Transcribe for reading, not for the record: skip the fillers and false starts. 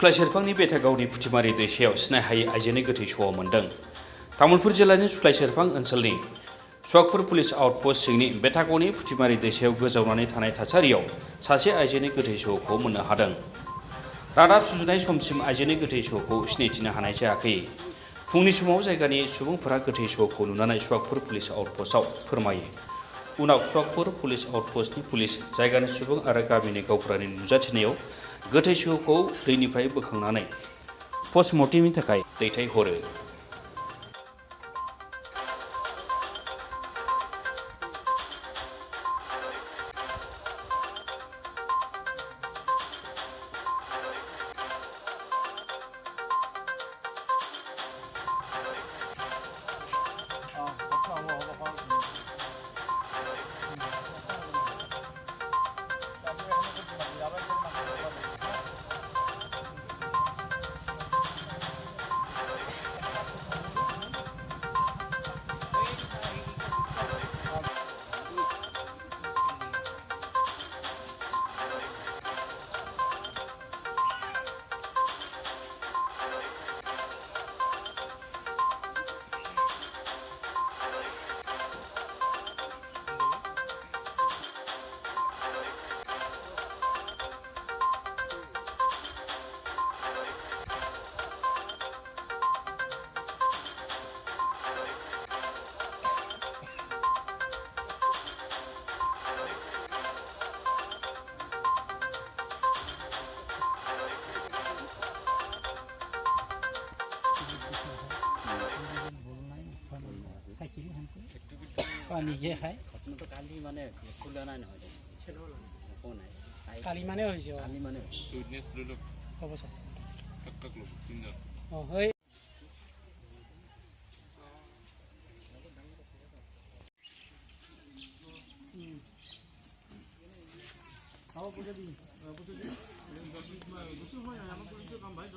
सुख्लाय सेरफांनि बेथागावनि फुथिमारि दैसायाव सिनायहायै आइजोनि गोथै सह मोन्दों। तामुलपुर जिल्लानि सुख्लाय सेरफां ओनसोलनि सुवागपुर पुलिस आउटपस्ट सिंनि बेथागावनि फुथिमारि दैसायाव गोजावनानै थानाय थासारियाव सासे आइजोनि गोथै सहखौ मोननो हादों। रादाब सुजुनाय समसिम आइजोनि गोथै सहखौ सिनायथिनो हानाय जायाखै। फुंनि समाव जायगानि सुबुंफोरा गोथै सहखौ नुनानै सुवागपुर पुलिस आउटपस्टआव फोरमायो। उनाव सुवागपुर पुलिस आउटपस्टनि पुलिस, जायगानि सुबुं आरो गामिनि गावबुरानि नुजाथिनायाव गोथै सहखौ दैनिफ्राय बोखांनानै पस्टमर्टेमनि थाखाय दैथायहरो। নিজে খাই ঘটনাটো কালি মানে খোলা নাই নহয় একো নাই কালি মানে হৈছে কালি মানে উইটনেছ লৈ লওক হ'ব ছাৰ কাক ল'ব তিনিজন অঁ হয় কাম ভাই